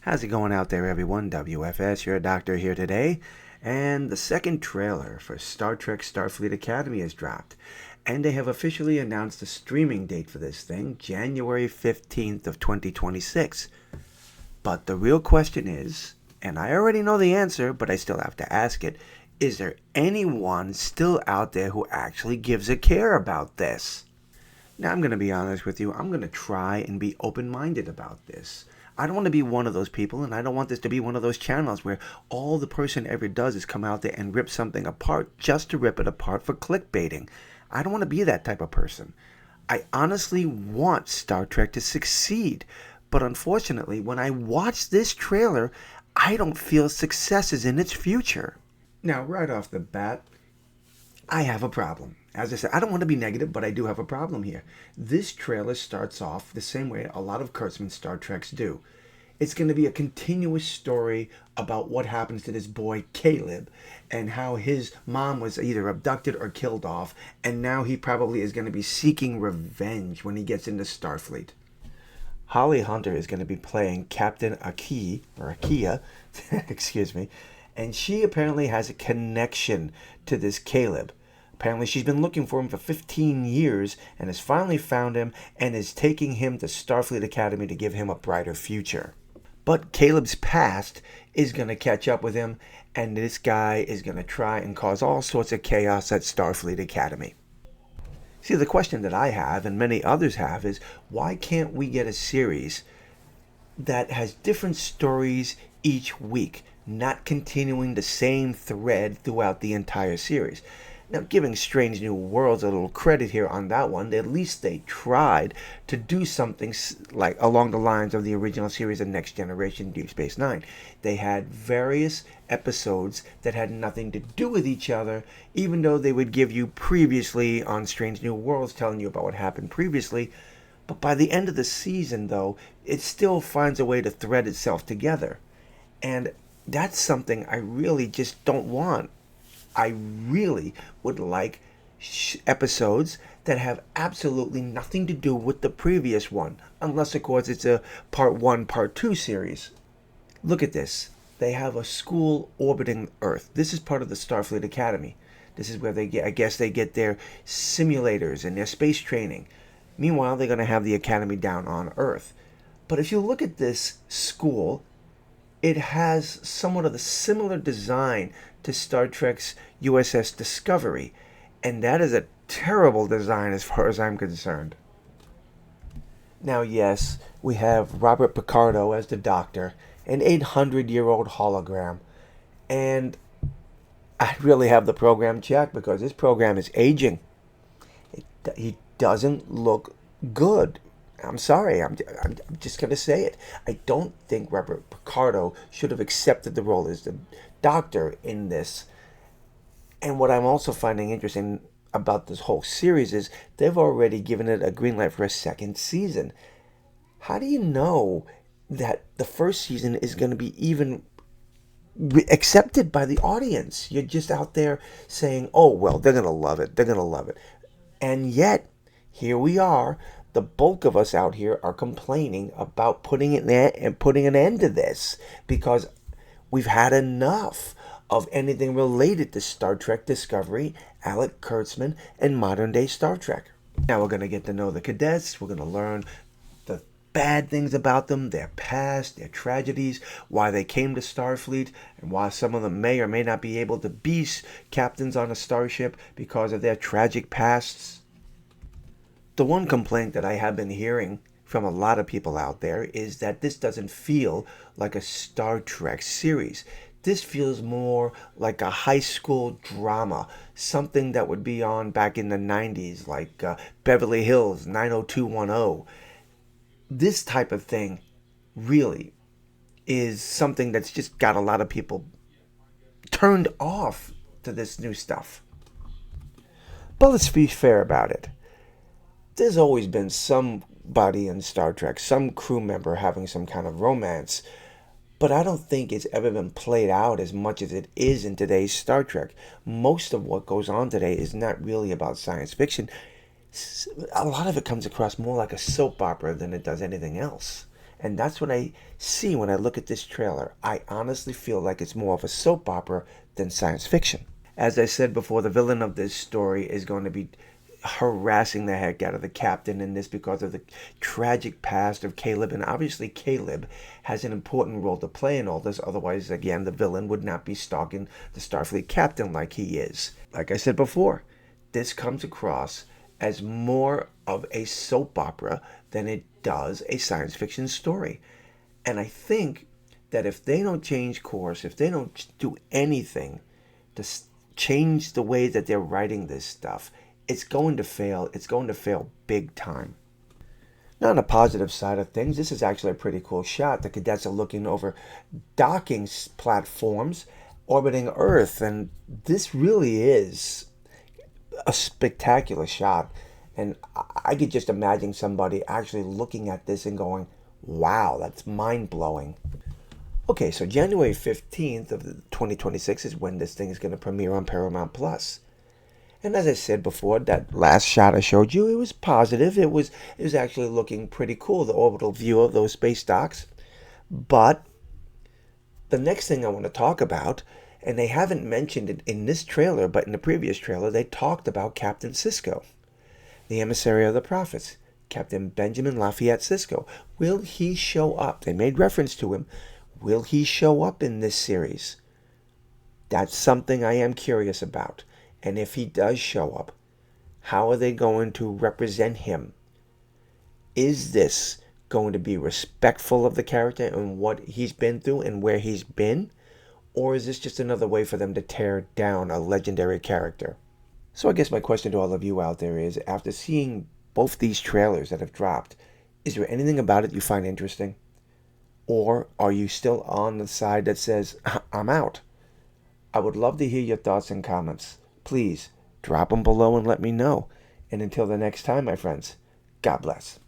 How's it going out there, everyone? W.F.S, your doctor here today. And the second trailer for Star Trek Starfleet Academy has dropped. And they have officially announced the streaming date for this thing, January 15th of 2026. But the real question is, and I already know the answer, but I still have to ask it, is there anyone still out there who actually gives a care about this? Now, I'm going to be honest with you. I'm going to try and be open-minded about this. I don't want to be one of those people, and I don't want this to be one of those channels where all the person ever does is come out there and rip something apart just to rip it apart for clickbaiting. I don't want to be that type of person. I honestly want Star Trek to succeed, but unfortunately, when I watch this trailer, I don't feel success is in its future. Now, right off the bat, I have a problem. As I said, I don't want to be negative, but I do have a problem here. This trailer starts off the same way a lot of Kurtzman Star Treks do. It's going to be a continuous story about what happens to this boy Caleb and how his mom was either abducted or killed off, and now he probably is going to be seeking revenge when he gets into Starfleet. Holly Hunter is going to be playing Captain Akia, excuse me, and she apparently has a connection to this Caleb. Apparently she's been looking for him for 15 years and has finally found him and is taking him to Starfleet Academy to give him a brighter future. But Caleb's past is going to catch up with him, and this guy is going to try and cause all sorts of chaos at Starfleet Academy. See, the question that I have, and many others have, is why can't we get a series that has different stories each week, not continuing the same thread throughout the entire series? Now, giving Strange New Worlds a little credit here on that one, at least they tried to do something like along the lines of the original series of Next Generation Deep Space Nine. They had various episodes that had nothing to do with each other, even though they would give you previously on Strange New Worlds telling you about what happened previously. But by the end of the season, though, it still finds a way to thread itself together. And that's something I really just don't want. I really would like episodes that have absolutely nothing to do with the previous one, unless, of course, it's a part 1, part 2 series. Look at this. They have a school orbiting Earth. This is part of the Starfleet Academy. This is where they get their simulators and their space training. Meanwhile, they're going to have the Academy down on Earth. But if you look at this school, it has somewhat of a similar design to Star Trek's USS Discovery, and that is a terrible design as far as I'm concerned. Now, yes, we have Robert Picardo as the Doctor, an 800-year-old hologram, and I really have the program checked because this program is aging. He doesn't look good. I'm sorry, I'm just going to say it. I don't think Robert Picardo should have accepted the role as the Doctor in this. And what I'm also finding interesting about this whole series is they've already given it a green light for a second season. How do you know that the first season is going to be even accepted by the audience? You're just out there saying, oh, well, they're going to love it. They're going to love it. And yet, here we are. The bulk of us out here are complaining about putting an end to this because we've had enough of anything related to Star Trek Discovery, Alec Kurtzman, and modern-day Star Trek. Now we're going to get to know the cadets. We're going to learn the bad things about them, their past, their tragedies, why they came to Starfleet, and why some of them may or may not be able to be captains on a starship because of their tragic pasts. The one complaint that I have been hearing from a lot of people out there is that this doesn't feel like a Star Trek series. This feels more like a high school drama, something that would be on back in the 90s, like Beverly Hills 90210. This type of thing really is something that's just got a lot of people turned off to this new stuff. But let's be fair about it. There's always been somebody in Star Trek, some crew member having some kind of romance, but I don't think it's ever been played out as much as it is in today's Star Trek. Most of what goes on today is not really about science fiction. A lot of it comes across more like a soap opera than it does anything else. And that's what I see when I look at this trailer. I honestly feel like it's more of a soap opera than science fiction. As I said before, the villain of this story is going to be harassing the heck out of the captain in this because of the tragic past of Caleb. And obviously, Caleb has an important role to play in all this. Otherwise, again, the villain would not be stalking the Starfleet captain like he is. Like I said before, this comes across as more of a soap opera than it does a science fiction story. And I think that if they don't change course, if they don't do anything to change the way that they're writing this stuff, it's going to fail. It's going to fail big time. Now, on the positive side of things, this is actually a pretty cool shot. The cadets are looking over docking platforms orbiting Earth, and this really is a spectacular shot. And I could just imagine somebody actually looking at this and going, wow, that's mind-blowing. Okay, so January 15th of 2026 is when this thing is going to premiere on Paramount Plus. And as I said before, that last shot I showed you, it was positive. It was actually looking pretty cool, the orbital view of those space docks. But the next thing I want to talk about, and they haven't mentioned it in this trailer, but in the previous trailer, they talked about Captain Sisko, the emissary of the prophets, Captain Benjamin Lafayette Sisko. Will he show up? They made reference to him. Will he show up in this series? That's something I am curious about. And if he does show up, how are they going to represent him? Is this going to be respectful of the character and what he's been through and where he's been? Or is this just another way for them to tear down a legendary character? So I guess my question to all of you out there is, after seeing both these trailers that have dropped, is there anything about it you find interesting? Or are you still on the side that says, I'm out? I would love to hear your thoughts and comments. Please drop them below and let me know. And until the next time, my friends, God bless.